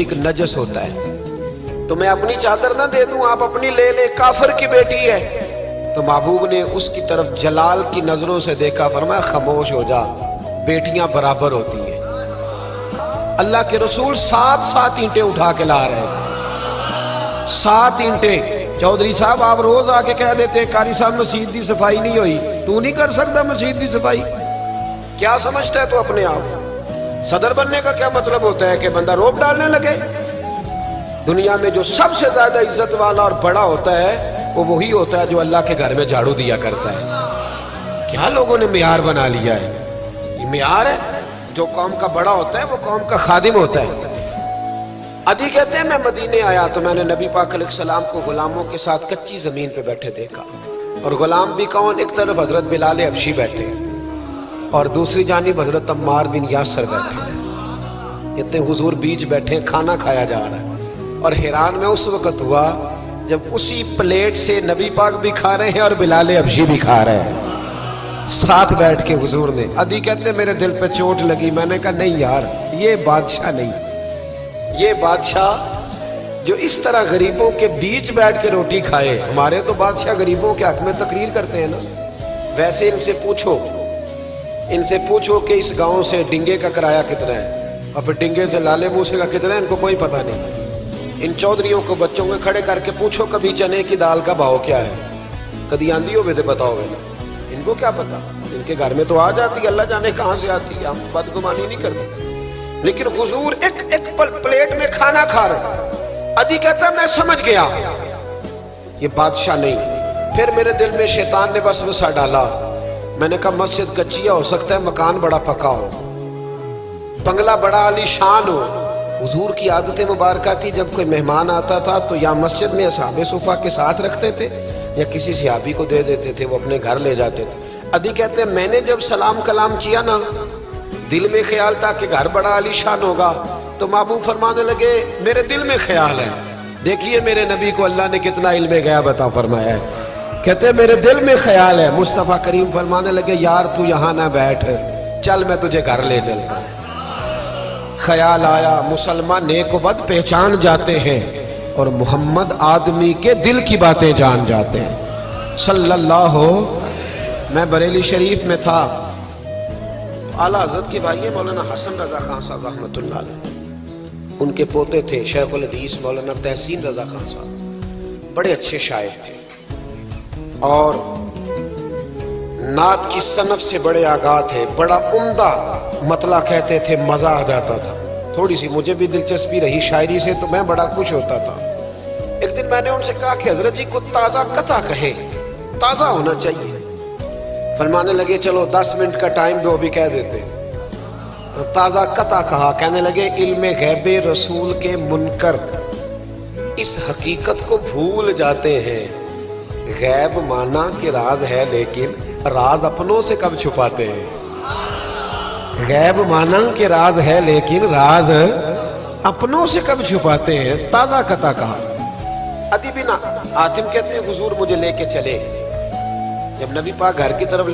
ایک نجس ہوتا ہے. تو میں اپنی چادر نہ دے دوں, آپ اپنی لے لے, کافر کی بیٹی ہے. تو محبوب نے اس کی طرف جلال کی نظروں سے دیکھا, فرمایا خاموش ہو جا, بیٹیاں برابر ہوتی ہیں. اللہ کے رسول 7 اینٹیں اٹھا کے لا رہے ہیں, 7 اینٹیں. چودھری صاحب آپ روز آ کے کہہ دیتے قاری صاحب مسجد کی صفائی نہیں ہوئی, تو نہیں کر سکتا مسجد کی صفائی؟ کیا سمجھتا ہے تو اپنے آپ؟ صدر بننے کا کیا مطلب ہوتا ہے کہ بندہ روپ ڈالنے لگے؟ دنیا میں جو سب سے زیادہ عزت والا اور بڑا ہوتا ہے وہ وہی ہوتا ہے جو اللہ کے گھر میں جھاڑو دیا کرتا ہے. کیا لوگوں نے معیار بنا لیا ہے؟ یہ معیار ہے. جو قوم کا بڑا ہوتا ہے وہ قوم کا خادم ہوتا ہے. عدی کہتے ہیں میں مدینے آیا تو میں نے نبی پاک علیہ السلام کو غلاموں کے ساتھ کچی زمین پہ بیٹھے دیکھا, اور غلام بھی کون, ایک طرف حضرت بلال حبشی بیٹھے اور دوسری جانب حضرت عمار بن یاسر بیٹھے. اتنے حضور بیچ بیٹھے, کھانا کھایا جا رہا ہے. اور حیران میں اس وقت ہوا جب اسی پلیٹ سے نبی پاک بھی کھا رہے ہیں اور بلال حبشی بھی کھا رہے ہیں ساتھ بیٹھ کے حضور نے. عدی کہتے ہیں میرے دل پہ چوٹ لگی. میں نے کہا نہیں یار, یہ بادشاہ نہیں, یہ بادشاہ جو اس طرح غریبوں کے بیچ بیٹھ کے روٹی کھائے. ہمارے تو بادشاہ غریبوں کے حق میں تقریر کرتے ہیں نا. ویسے ان سے پوچھو کہ اس گاؤں سے ڈنگے کا کرایہ کتنا ہے, اور پھر ڈنگے سے لالے موسے کا کتنا ہے, ان کو کوئی پتہ نہیں. ان چودھریوں کو بچوں کو کھڑے کر کے پوچھو کبھی چنے کی دال کا بھاؤ کیا ہے, کبھی آندھی ہو تو بتاؤ گے نا. ان کو کیا پتا, ان کے گھر میں تو آ جاتی, اللہ جانے کہاں سے آتی ہے, ہم بدگمانی نہیں کرتے. لیکن حضور ایک پلیٹ میں کھانا کھا رہے. عدی کہتا ہے میں سمجھ گیا یہ بادشاہ نہیں. پھر میرے دل میں شیطان نے وسوسہ ڈالا. میں نے کہا مسجد کچیا ہو سکتا ہے, مکان بڑا پکا ہو, بنگلہ بڑا عالی شان ہو. حضور کی عادت مبارکہ تھی جب کوئی مہمان آتا تھا تو یا مسجد میں اصحاب صفہ کے ساتھ رکھتے تھے یا کسی صحابی کو دے دیتے تھے, وہ اپنے گھر لے جاتے تھے. عدی کہتے ہیں میں نے جب سلام کلام کیا نا, دل میں خیال تھا کہ گھر بڑا عالی شان ہوگا. تو محبوب فرمانے لگے میرے دل میں خیال ہے. دیکھیے میرے نبی کو اللہ نے کتنا علم غیب عطا فرمایا ہے. کہتے ہیں میرے دل میں خیال ہے. مصطفیٰ کریم فرمانے لگے یار تو یہاں نہ بیٹھ, چل میں تجھے گھر لے چلتا ہوں. خیال آیا مسلمان نیک و بد پہچان جاتے ہیں اور محمد آدمی کے دل کی باتیں جان جاتے ہیں صلی اللہ. میں بریلی شریف میں تھا, اعلیٰ حضرت کے بھائی مولانا حسن رضا خان صاحب رحمۃ اللہ علیہ, ان کے پوتے تھے شیخ الحدیث مولانا تحسین رضا خان صاحب, بڑے اچھے شاعر تھے اور نعت کی صنف سے بڑے آگاہ تھے. بڑا عمدہ مطلع کہتے تھے, مزہ آ جاتا تھا. تھوڑی سی مجھے بھی دلچسپی رہی شاعری سے تو میں بڑا خوش ہوتا تھا. ایک دن میں نے ان سے کہا کہ حضرت جی کو تازہ قطع کہیں, تازہ ہونا چاہیے. فرمانے لگے چلو 10 منٹ کا ٹائم دو, بھی کہہ دیتے. تازہ قطع کہا, کہنے لگے علم غیب رسول کے منکر اس حقیقت کو بھول جاتے ہیں, غیب مانا کہ راز ہے لیکن راز اپنوں سے کب چھپاتے ہیں. غیب مانا کہ راز ہے لیکن راز اپنوں سے کب چھپاتے ہیں. تازہ قطع کہا. عدی بن حاتم کہتے ہیں حضور مجھے لے کے چلے. جب نبی پاک گھر کی طرف